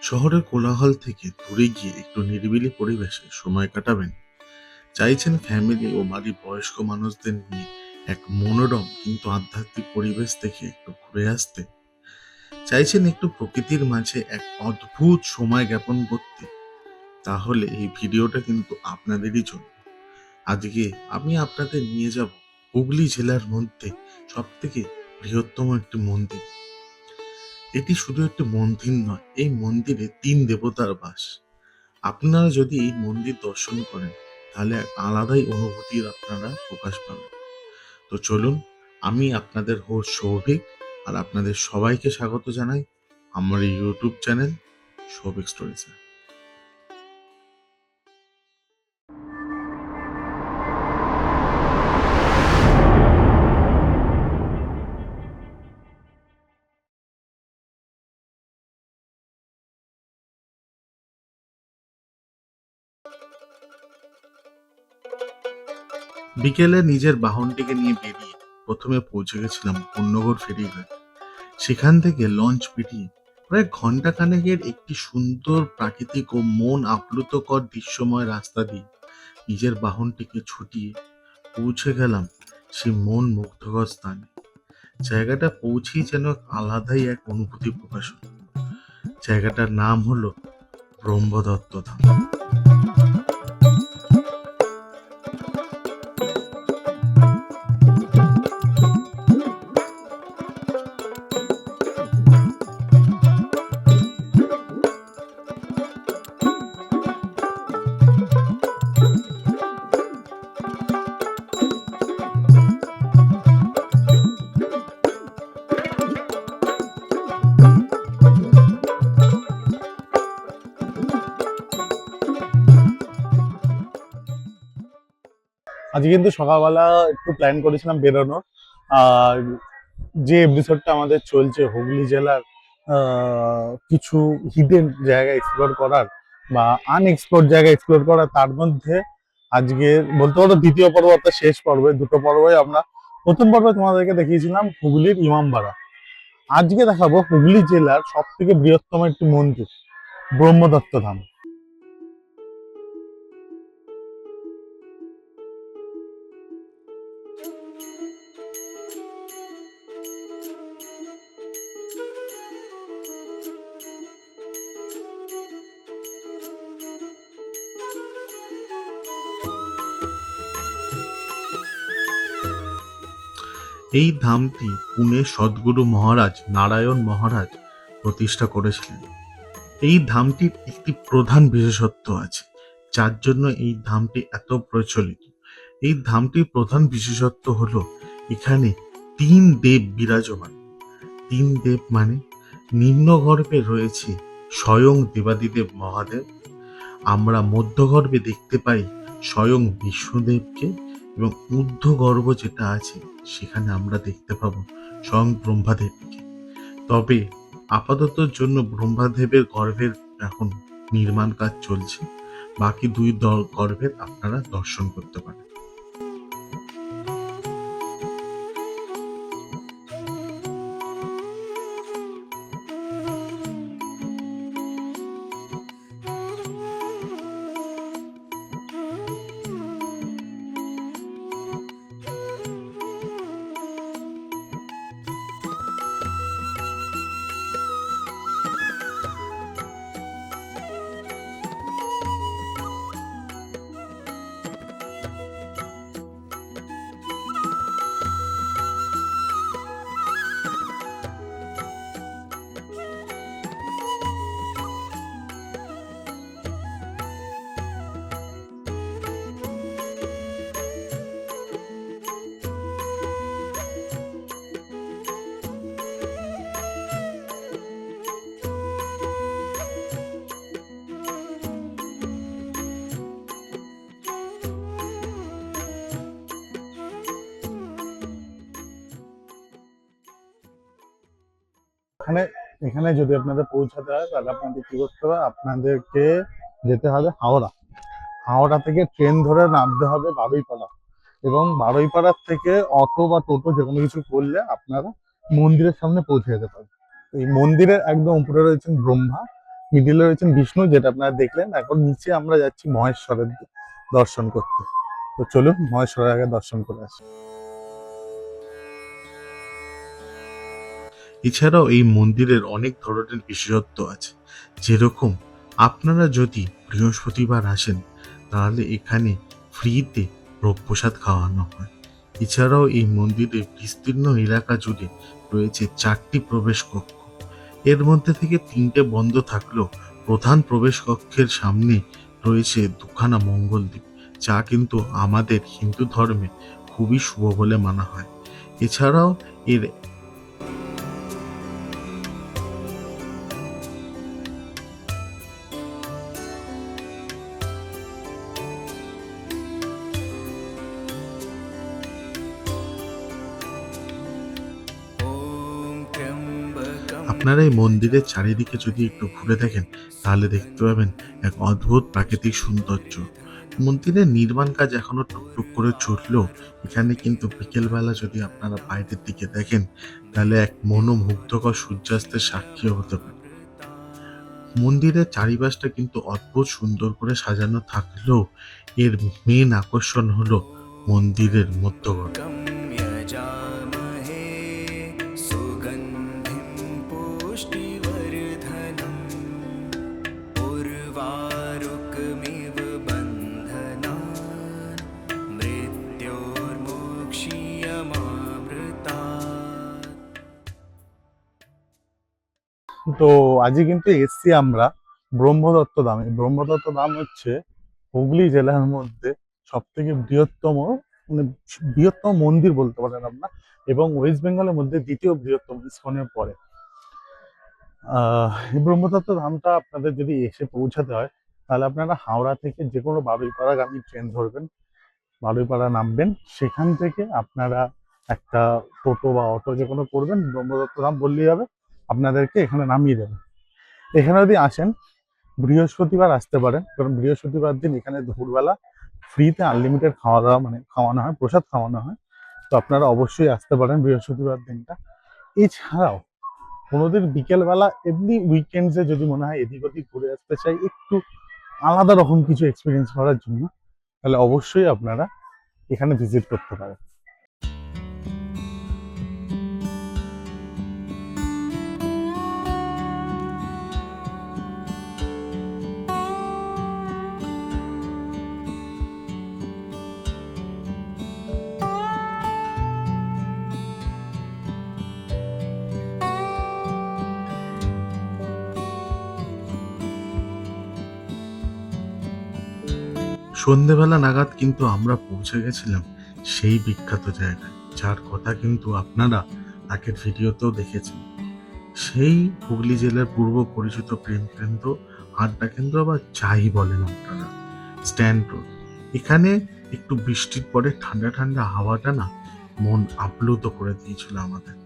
শহরের কোলাহল থেকে দূরে গিয়ে একটু নিরিবিলি পরিবেশে সময় কাটাবেন, চাইছেন ফ্যামিলি ও বাড়ির বয়স্ক মানুষদের নিয়ে এক মনোরম কিন্তু আধ্যাত্মিক পরিবেশ থেকে একটু ঘুরে আসতে, চাইছেন একটু প্রকৃতির মাঝে এক অদ্ভুত সময় জ্ঞাপন করতে, তাহলে এই ভিডিওটা কিন্তু আপনাদেরই জন্য। আজকে আমি আপনাদের নিয়ে যাব হুগলি জেলার মধ্যে সব থেকে বৃহত্তম একটি মন্দির। এটি শুধু একটি মন্দির নয়, এই মন্দিরে ৩ দেবতার বাস। আপনারা যদি এই মন্দির দর্শন করেন, তাহলে এক আলাদাই অনুভূতির আপনারা প্রকাশ পাবেন। তো চলুন, আমি আপনাদের হোস্ট সৌভিক, আর আপনাদের সবাইকে স্বাগত জানাই আমার এই ইউটিউব চ্যানেল সৌভিক স্টোরিজে। বিকেলে নিজের বাহনটিকে নিয়ে বেরিয়ে প্রথমে পৌঁছে গেছিলাম পূর্ণগড় ফেরিঘাট। সেখান থেকে লঞ্চ পিটিয়ে প্রায় ঘন্টাখানেকের একটি সুন্দর প্রাকৃতিক ও মন আপ্লুতকর দৃশ্যময় রাস্তা দিয়ে নিজের বাহনটিকে ছুটিয়ে পৌঁছে গেলাম সেই মন মুগ্ধকর স্থানে। জায়গাটা পৌঁছেই যেন আলাদাই এক অনুভূতি প্রকাশ হলো। জায়গাটার নাম হলো ব্রহ্মদত্ত ধাম। আজকে কিন্তু সকালবেলা একটু প্ল্যান করেছিলাম বেরোনোর। আর যে এপিসোডটা আমাদের চলছে হুগলি জেলার কিছু হিডেন জায়গা এক্সপ্লোর করার বা আনএক্সপ্লোর জায়গা এক্সপ্লোর করার, তার মধ্যে আজকে বলতে পারো দ্বিতীয় পর্ব অর্থাৎ শেষ পর্বে দুটো পর্বই আমরা প্রথম পর্বে তোমাদেরকে দেখিয়েছিলাম হুগলির ইমামবাড়া। আজকে দেখাবো হুগলি জেলার সব থেকে বৃহত্তম একটি মন্দির, ব্রহ্মদত্ত ধাম। এই ধামটি পুনে সদ্গুরু মহারাজ নারায়ণ মহারাজ প্রতিষ্ঠা করেছিলেন। এই ধামটির একটি প্রধান বিশেষত্ব আছে, যার জন্য এই ধামটি এত প্রচলিত। এই ধামটির প্রধান বিশেষত্ব হলো এখানে ৩ দেব বিরাজমান। ৩ দেব মানে নিম্নগর্ভে রয়েছে স্বয়ং দেবাদিদেব মহাদেব, আমরা মধ্যগর্ভে দেখতে পাই স্বয়ং বিষ্ণুদেবকে, এবং ঊর্ধ্বগর্ভ যেটা আছে সেখানে আমরা দেখতে পাবো স্বয়ং ব্রহ্মাদেবকে। তবে আপাতত জন্য ব্রহ্মাদেবের গর্ভের এখন নির্মাণ কাজ চলছে, বাকি ২ গর্ভের আপনারা দর্শন করতে পারেন। এখানে এখানে যদি আপনাদের পৌঁছাতে হয় তাহলে আপনাদের কি করতে হবে, আপনাদেরকে যেতে হবে হাওড়া। হাওড়া থেকে ট্রেন ধরে নামতে হবে বারুইপাড়া, এবং বারুইপাড়ার থেকে অটো বা টোটো যে কোনো কিছু করলে আপনারা মন্দিরের সামনে পৌঁছে যেতে পারেন। এই মন্দিরের একদম উপরে রয়েছেন ব্রহ্মা, মিডিলে রয়েছেন বিষ্ণু, যেটা আপনারা দেখলেন। এখন নিচে আমরা যাচ্ছি মহেশ্বরের দর্শন করতে। তো চলুন মহেশ্বরের আগে দর্শন করে আসি। এছাড়াও এই মন্দিরের অনেক ধরনের বিশেষত্ব আছে। যেরকম আপনারা যদি বৃহস্পতিবার আসেন তাহলে এখানে ফ্রিতে প্রসাদ খাওয়ানো হয়। এছাড়াও এই মন্দিরের বিস্তীর্ণ এলাকা জুড়ে রয়েছে 4টি প্রবেশ কক্ষ। এর মধ্যে থেকে 3টে বন্ধ থাকলেও প্রধান প্রবেশ কক্ষের সামনে রয়েছে দুখানা মঙ্গলদ্বীপ, যা কিন্তু আমাদের হিন্দু ধর্মে খুবই শুভ বলে মানা হয়। এছাড়াও এর আপনারা এই মন্দিরের চারিদিকে যদি একটু ঘুরে দেখেন তাহলে দেখতে পাবেন এক অদ্ভুত প্রাকৃতিক সৌন্দর্য। মন্দিরের নির্মাণ কাজ এখনো টুকটুক করে চললেও এখানে কিন্তু বিকেলবেলা যদি আপনারা বাইরের দিকে দেখেন তাহলে এক মনোমুগ্ধকর সূর্যাস্তের সাক্ষীও হতে পারে। মন্দিরের চারিপাশটা কিন্তু অদ্ভুত সুন্দর করে সাজানো থাকলেও এর মেন আকর্ষণ হলো মন্দিরের মধ্যগড়। यजामहे सुगन्धिं पुष्टिवर्धनम् उर्वारुकमिव बन्धनान् मृत्योर्मोक्ष्यमामृतात्। তো আজকে কিন্তু এসছি আমরা ব্রহ্মদত্ত ধামে। ব্রহ্মদত্ত ধাম হচ্ছে হুগলি জেলার মধ্যে সব থেকে বৃহত্তম, মানে বৃহত্তম মন্দির বলতে পারেন আপনার, এবং ওয়েস্ট বেঙ্গলের মধ্যে দ্বিতীয় বৃহত্তম, ইসকনের পরে। এই ব্রহ্মদত্ত ধামটা আপনাদের যদি এসে পৌঁছাতে হয় তাহলে আপনারা হাওড়া থেকে যে কোনো বারুইপাড়াগামী ট্রেন ধরবেন, বারুইপাড়া নামবেন, সেখান থেকে আপনারা একটা টোটো বা অটো যে কোনো করবেন, ব্রহ্মদত্ত ধাম বললেই হবে, আপনাদেরকে এখানে নামিয়ে দেবে। এখানে যদি আসেন বৃহস্পতিবার আসতে পারেন, কারণ বৃহস্পতিবার দিন এখানে দুপুরবেলা ফ্রিতে আনলিমিটেড খাওয়া দাওয়া, মানে খাওয়ানো হয়, প্রসাদ খাওয়ানো হয়। তো আপনারা অবশ্যই আসতে পারেন বৃহস্পতিবার দিনটা। এছাড়াও কোনোদিন বিকেলবেলা এমনি উইকেন্ডসে যদি মনে হয় এদিক ওদিক ঘুরে আসতে চাই একটু আলাদা রকম কিছু এক্সপিরিয়েন্স করার জন্য, তাহলে অবশ্যই আপনারা এখানে ভিজিট করতে পারেন। সন্ধেবেলা নাগাদ কিন্তু আমরা পৌঁছে গেছিলাম সেই বিখ্যাত জায়গায়, যার কথা কিন্তু আপনারা আগের ভিডিওতেও দেখেছেন। সেই হুগলি জেলার পূর্ব পরিচিত প্রেম কেন্দ্র, আড্ডা কেন্দ্র বা যাই বলেন আপনারা, স্ট্যান্ড রোড। এখানে একটু বৃষ্টির পরে ঠান্ডা ঠান্ডা হাওয়াটা না মন আপ্লুত করে দিয়েছিল আমাদের।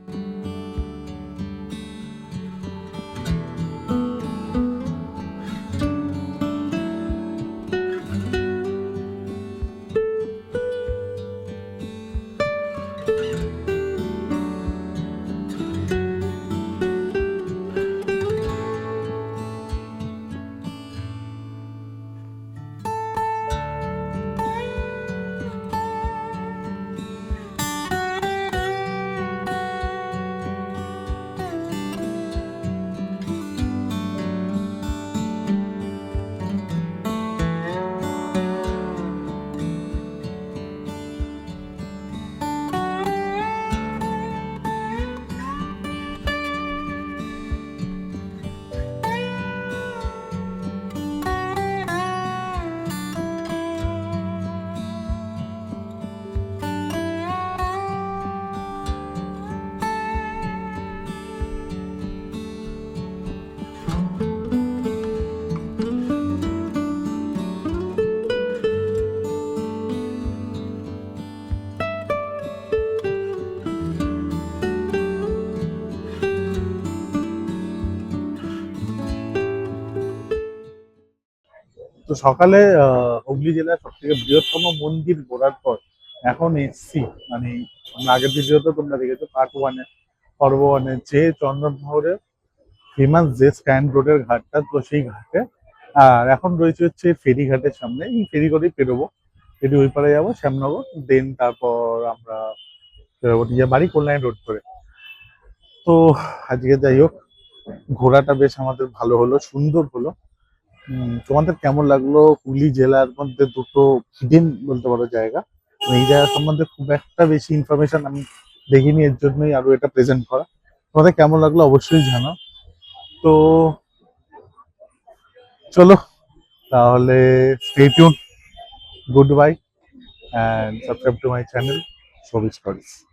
তো সকালে হুগলি জেলার সব থেকে বৃহত্তম মন্দির ঘোরার পর এখন এসছি, মানে আমরা আগের ভিডিওতে তোমরা দেখেছো পার্ট ওয়ানে, পর্ব ওয়ানে, যে চন্দননগরে ফেমাস যে স্ট্যান্ড রোডের ঘাটটা, তো সেই ঘাটে। আর এখন রয়েছে হচ্ছে ফেরিঘাটের সামনে, এই ফেরি করেই পেরোবো। ফেরি ওই পারে যাবো শ্যামনগর, দেন তারপর আমরা বেরোবো নিজের বাড়ি কল্যাণী রোড করে। তো আজকে যাই হোক, ঘোরাটা বেশ আমাদের ভালো হলো, সুন্দর হলো। তোমাদের কেমন লাগলো? হুগলি জেলার মধ্যে দুটো হিডেন বলতে পারো জায়গা। তো এই জায়গা সম্বন্ধে খুব একটা বেশি ইনফরমেশন আমি দেখিনি, এর জন্যই আরো এটা প্রেজেন্ট করা। তোমাদের কেমন লাগলো অবশ্যই জানাও। তো চলো তাহলে, stay tune, good bye, and subscribe to my channel, Shobby Stories.